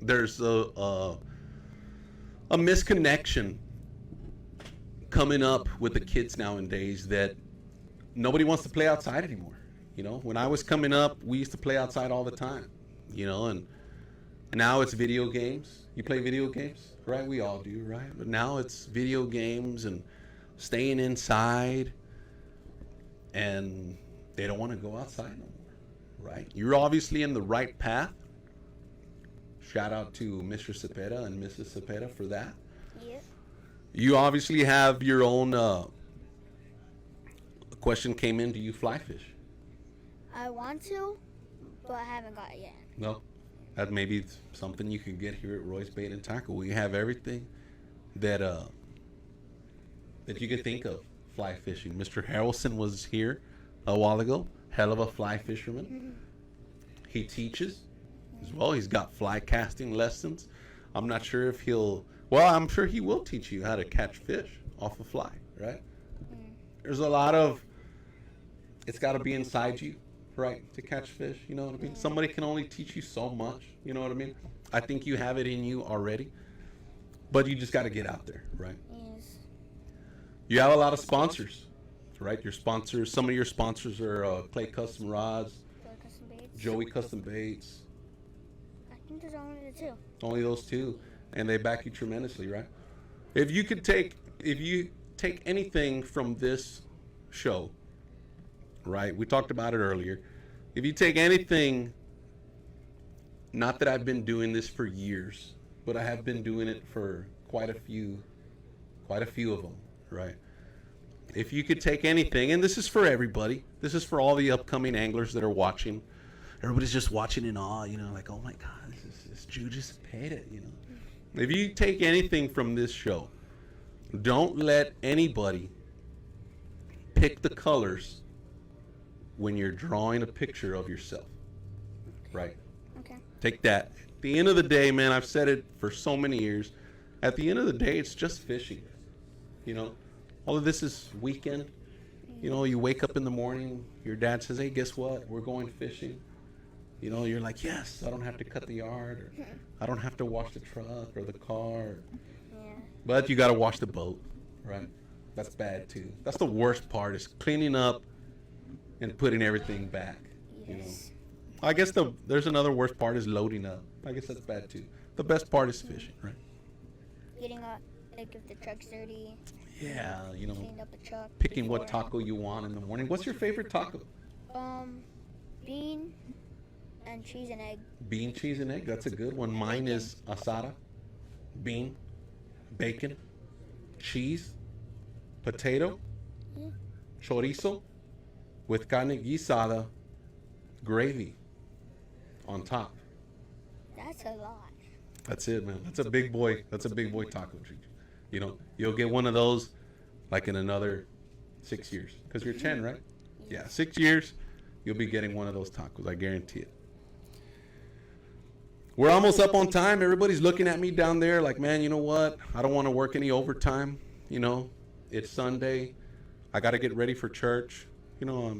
There's a misconnection coming up with the kids nowadays that nobody wants to play outside anymore. You know, when I was coming up, we used to play outside all the time, you know, and now it's video games. You play video games, right? We all do, right? But now it's video games and staying inside, and they don't want to go outside no more, right? You're obviously in the right path. Shout out to Mr. Cepeda and Mrs. Cepeda for that. Yep. You obviously have your own question came in. Do you fly fish? I want to, but I haven't got it yet. No. That maybe it's something you could get here at Roy's Bait and Tackle. We have everything that that you could think of fly fishing. Mr. Harrelson was here a while ago. Hell of a fly fisherman. He teaches as well. He's got fly casting lessons. I'm not sure if I'm sure he will teach you how to catch fish off a fly, right? There's a lot of, it's got to be inside you, right, to catch fish, you know what I mean? Somebody can only teach you so much, you know what I mean? I think you have it in you already, but you just got to get out there, right? Yes. You have a lot of sponsors, right? Your sponsors, some of your sponsors are Clay Custom Rods, Joey Custom Baits. Joey Custom Baits, I think there's only the two. only those two, and they back you tremendously, right? If you take anything from this show, right? We talked about it earlier. If you take anything, not that I've been doing this for years, but I have been doing it for quite a few of them, right? If you could take anything, and this is for everybody, this is for all the upcoming anglers that are watching. Everybody's just watching in awe, you know, like, oh my God, this is JuJu Cepeda, you know. If you take anything from this show, don't let anybody pick the colors when you're drawing a picture of yourself, right? Okay. Take that. At the end of the day, man, I've said it for so many years. At the end of the day, it's just fishing. You know, all of this is weekend. You know, you wake up in the morning, your dad says, hey, guess what? We're going fishing. You know, you're like, yes, I don't have to cut the yard, or I don't have to wash the truck or the car. Yeah. But you got to wash the boat, right? That's bad too. That's the worst part, is cleaning up and putting everything back. You know, Yes. I guess there's another worst part, is loading up. I guess that's bad too. The best part is fishing, right? Getting up, like if the truck's dirty, Yeah, you know, cleaned up the truck. picking what before. taco you want in the morning. What's your favorite taco? Bean and cheese and egg. Bean, cheese, and egg. That's a good one. Mine is asada, bean, bacon, cheese, potato, chorizo, with carne guisada, gravy on top. That's a lot. That's it, man. That's a big boy. That's a big boy taco treat. You know, you'll get one of those like in another 6 years, because you're 10, right? Yeah, 6 years, you'll be getting one of those tacos. I guarantee it. We're almost up on time. Everybody's looking at me down there like, man, you know what? I don't want to work any overtime. You know, it's Sunday. I got to get ready for church. You know,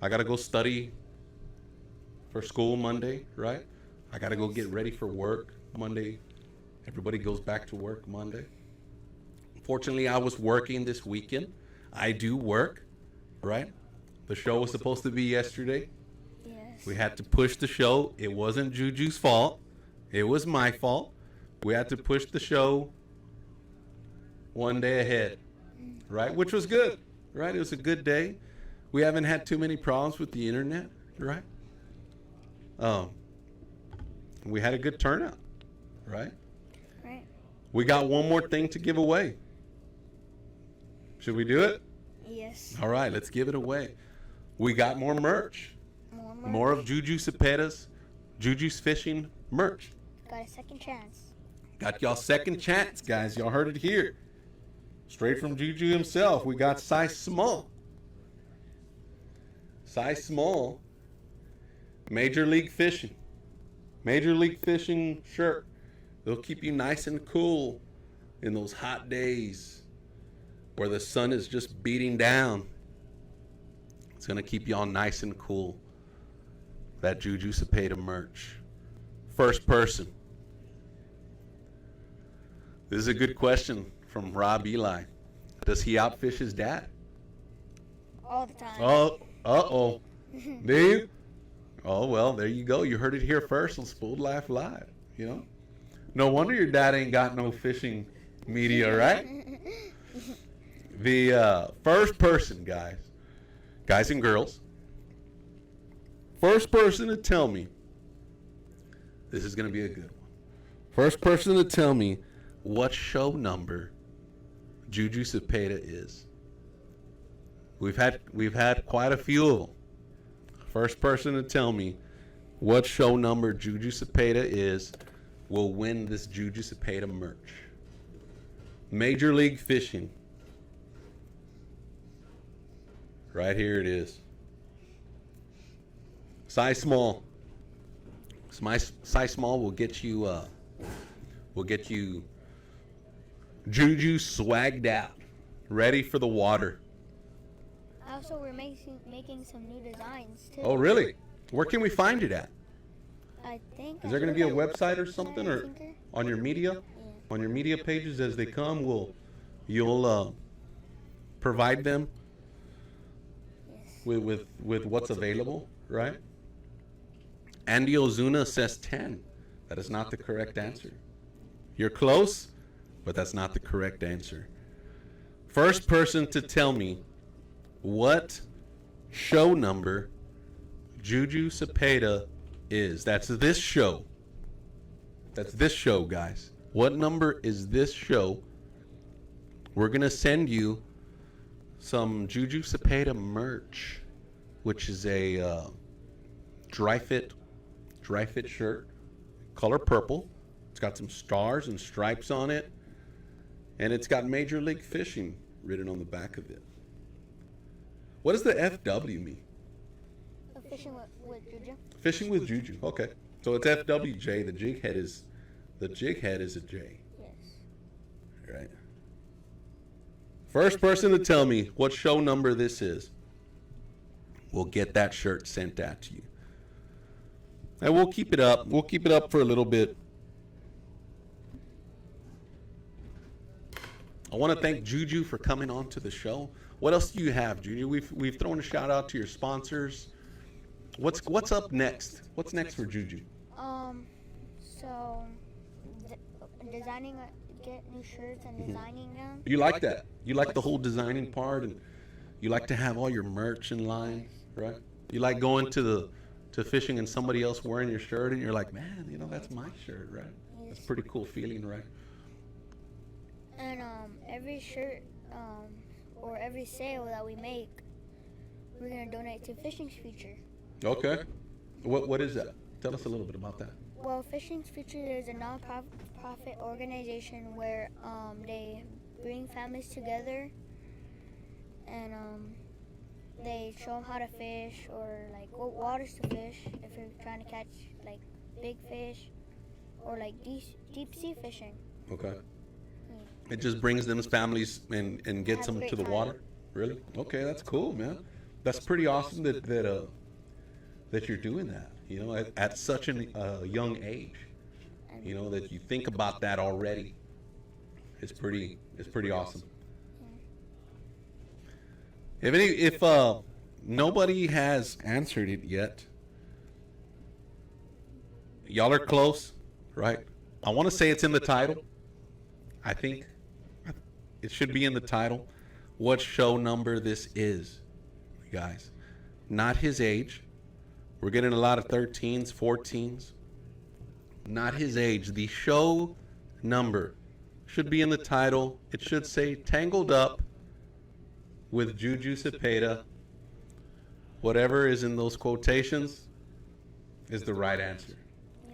I got to go study for school Monday, right? I got to go get ready for work Monday. Everybody goes back to work Monday. Fortunately, I was working this weekend. I do work, right? The show was supposed to be yesterday. Yes. We had to push the show. It wasn't JuJu's fault. It was my fault. We had to push the show one day ahead, right? Which was good, right? It was a good day. We haven't had too many problems with the internet, right? We had a good turnout, right? Right. We got one more thing to give away. Should we do it? Yes. All right, let's give it away. We got more merch. More of JuJu Cepeda's JuJu's Fishing merch. Got a second chance. Got y'all second chance, guys. Y'all heard it here. Straight from JuJu himself. We got size small. Size small. Major League Fishing. Major League Fishing shirt. They'll keep you nice and cool in those hot days where the sun is just beating down. It's going to keep you all nice and cool. That JuJu Cepeda merch. First person. This is a good question from Rob Eli. Does he outfish his dad? All the time. Oh, uh-oh. Do you? Oh, well, there you go. You heard it here first on Spooled Life Live, you know? No wonder your dad ain't got no fishing media, right? The first person, guys and girls, first person to tell me, this is going to be a good one. First person to tell me what show number JuJu Cepeda is. We've had quite a few of them. First person to tell me what show number JuJu Cepeda is will win this JuJu Cepeda merch. Major League Fishing. Right here it is. Size small. Size small will get you JuJu swagged out, ready for the water. Also, we're making some new designs too. Oh, really? Where can we find it at? I think. Is there going to be a website or something, or Thinker? on your media? Yeah. On your media pages as they come, you'll provide them Yes. with what's available, right? Andy Ozuna says 10. That is not the correct answer. You're close, but that's not the correct answer. First person to tell me what show number JuJu Cepeda is. That's this show. That's this show, guys. What number is this show? We're going to send you some JuJu Cepeda merch, which is a dry fit shirt, color purple. It's got some stars and stripes on it, and it's got Major League Fishing written on the back of it. What does the FW mean? Fishing with JuJu. Fishing with JuJu. Okay, so it's FWJ. The jig head is a J. Yes. Right. First person to tell me what show number this is will get that shirt sent out to you. And we'll keep it up. We'll keep it up for a little bit. I want to thank JuJu for coming on to the show. What else do you have, JuJu? We've thrown a shout out to your sponsors. What's up next? What's next for JuJu? So designing, get new shirts and designing them. You like that? You like the whole designing part, and you like to have all your merch in line, right? You like going to fishing and somebody else wearing your shirt, and you're like, man, that's my shirt, right? It's a pretty cool feeling, right? And every shirt or every sale that we make, we're gonna donate to Fishing's Future. Okay. What is that? Tell us a little bit about that. Well, Fishing's Future is a non-profit organization where they bring families together and they show them how to fish or like what waters to fish if you're trying to catch like big fish or like deep sea fishing. Okay. It just brings them as families and gets them to the water. Really? Okay, that's cool, man. That's pretty awesome that you're doing that. At such a young age. That you think about that already. It's pretty awesome. If nobody has answered it yet, y'all are close, right? I want to say it's in the title. I think it should be in the title. What show number this is, guys? Not his age. We're getting a lot of 13s, 14s. Not his age. The show number should be in the title. It should say Tangled Up with JuJu Cepeda. Whatever is in those quotations is the right answer.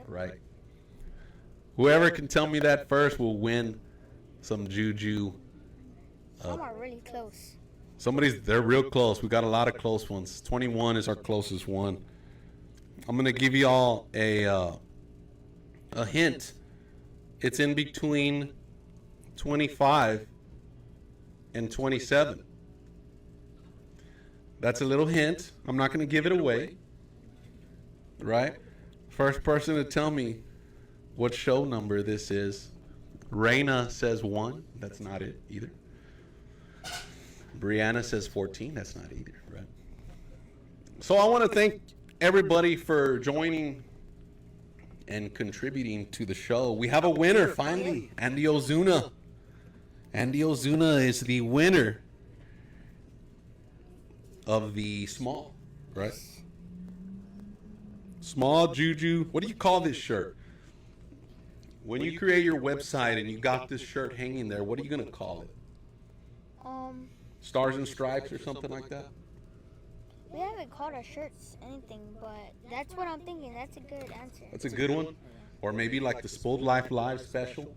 Right? Whoever can tell me that first will win some JuJu. Some are really close. They're real close. We got a lot of close ones. 21 is our closest one. I'm going to give you all a hint. It's in between 25 and 27. That's a little hint. I'm not going to give it away. Right? First person to tell me what show number this is. Raina says 1. That's not it either. Brianna says 14. That's not either, right? So I want to thank everybody for joining and contributing to the show. We have a winner finally, Andy Ozuna. Andy Ozuna is the winner of the small, right? Small JuJu. What do you call this shirt? When you create your website and you got this shirt hanging there, what are you going to call it? Stars and Stripes or something like that? We haven't called our shirts anything, but that's what I'm thinking. That's a good answer. That's a good one? Or maybe like the Spoiled Life Live special,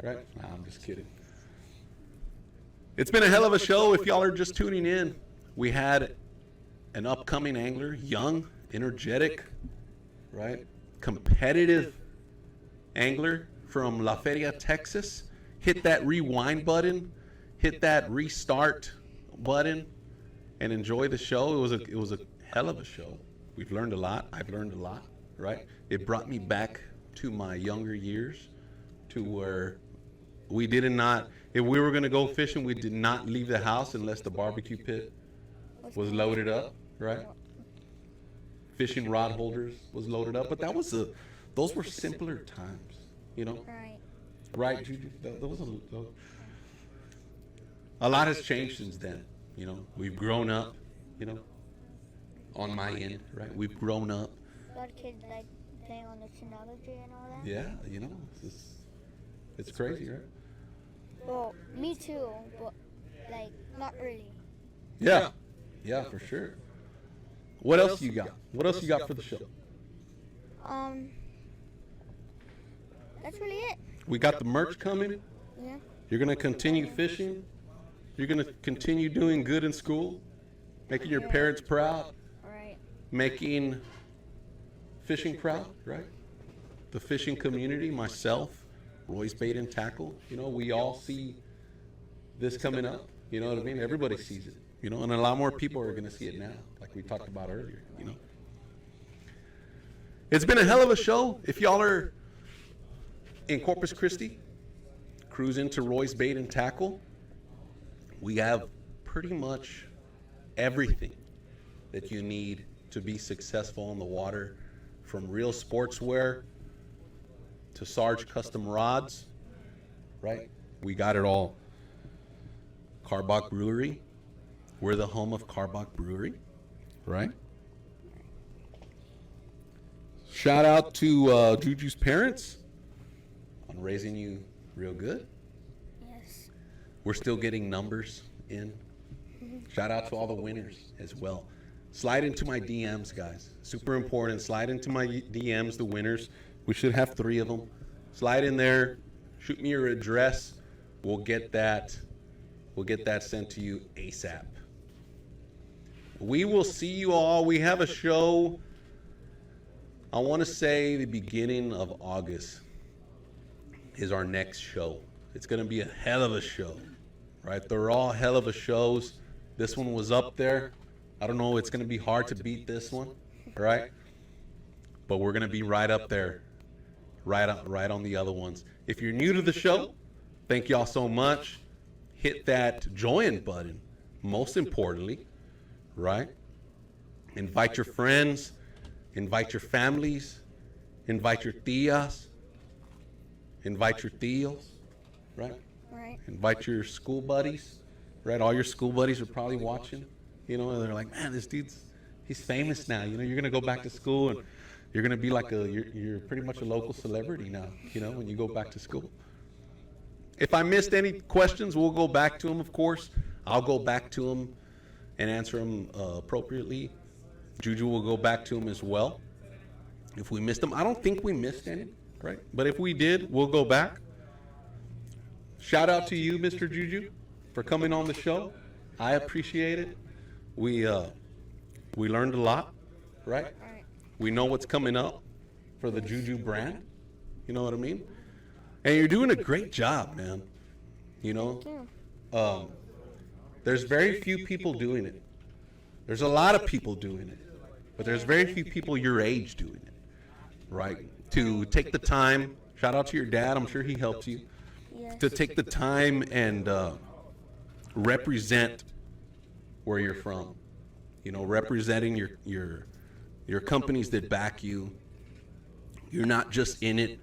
right? Nah, I'm just kidding. It's been a hell of a show. If y'all are just tuning in, we had an upcoming angler, young, energetic, right? Competitive angler from La Feria, Texas. Hit that rewind button, hit that restart button, and enjoy the show. It was a hell of a show. We've learned a lot. I've learned a lot, right? It brought me back to my younger years, to where we did not, if we were going to go fishing, we did not leave the house unless the barbecue pit was loaded up, right? Fishing rod holders was loaded up, but those were simpler times, Right. Right, JuJu? A lot has changed since then. We've grown up. on my end, right? We've grown up. A lot of kids like playing on the technology and all that. Yeah, you know, it's crazy, right? Well, me too, but like not really. Yeah, yeah, for sure. What else you got? What else you got for the show? Um, that's really it. We got the merch coming. Yeah. You're gonna continue fishing. You're gonna continue doing good in school, making your parents proud, All right. making fishing proud, right? The fishing community, myself, Roy's Bait and Tackle. You know, we all see this coming up. You know what I mean? Everybody sees it. You know, and a lot more people are gonna see it now, like we talked about earlier. You know, it's been a hell of a show. If y'all are in Corpus Christi, cruise into Roy's Bait and Tackle. We have pretty much everything that you need to be successful on the water, from real sportswear to Sarge custom rods, right? We got it all. Carbach Brewery. We're the home of Carbach Brewery, right? Shout out to JuJu's parents on raising you real good. Yes. We're still getting numbers in. Shout out to all the winners as well. Slide into my DMs, guys. Super important. Slide into my DMs, the winners. We should have 3 of them. Slide in there. Shoot me your address. We'll get that sent to you ASAP. We will see you all. We have a show, I want to say the beginning of August is our next show. It's going to be a hell of a show, right? They're all hell of a shows. This one was up there. I don't know. It's going to be hard to beat this one, right? But we're going to be right up there, right on the other ones. If you're new to the show, thank y'all so much. Hit that join button, most importantly, right? Invite your friends, invite your families, invite your tias, invite your tios, right? Right. Invite your school buddies, right? All your school buddies are probably watching, you know, and they're like, man, this dude's, he's famous now. You know, you're going to go back to school and you're going to be like you're pretty much a local celebrity now, you know, when you go back to school. If I missed any questions, we'll go back to them, of course. I'll go back to them and answer them appropriately. JuJu will go back to them as well. If we missed them, I don't think we missed any, right? But if we did, we'll go back. Shout out to you, Mr. JuJu, for coming on the show. I appreciate it. We learned a lot, right? Right. We know what's coming up for the JuJu brand. You know what I mean? And you're doing a great job, man. You know, there's very few people doing it. There's a lot of people doing it, but there's very few people your age doing it, right? To take the time, shout out to your dad, I'm sure he helped you, Yes. to take the time and represent where you're from. You know, representing your companies that back you. You're not just in it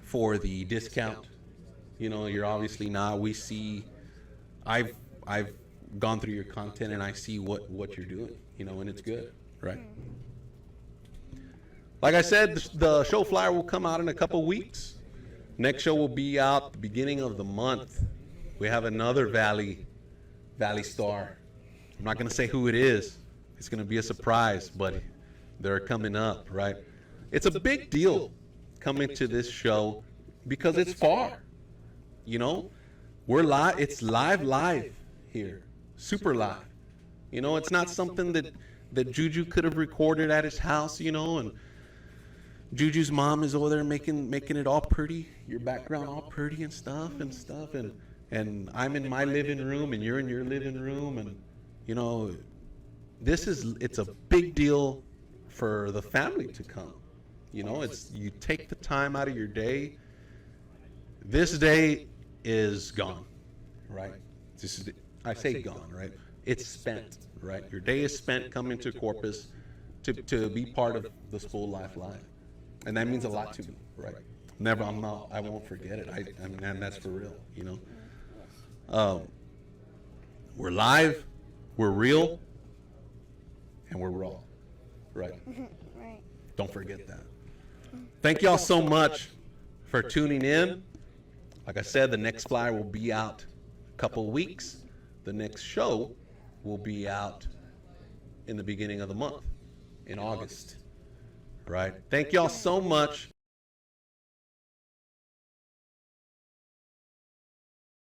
for the discount. You know, you're obviously not. We see, I've gone through your content and I see what you're doing, you know, and it's good, right? Like I said, the show flyer will come out in a couple weeks. Next show will be out the beginning of the month. We have another Valley star. I'm not going to say who it is. It's going to be a surprise, but they're coming up, right? It's a big deal coming to this show because it's far. You know, we're live. It's live here, super live. You know, it's not something that JuJu could have recorded at his house. You know, and JuJu's mom is over there making it all pretty, your background all pretty and stuff, and I'm in my living room and you're in your living room, and you know, it's a big deal for the family to come. You know, you take the time out of your day. This day is gone, right? I say gone, right? It's spent, right? Your day is spent coming to Corpus to be part of the School Life Live. And that means a lot to me, right? I won't forget it. I mean, and that's for real, you know? We're live, we're real, and we're raw. Right. Right. Don't forget that. Thank y'all so much for tuning in. Like I said, the next flyer will be out a couple weeks. The next show will be out in the beginning of the month, in August. Right. Thank y'all so much.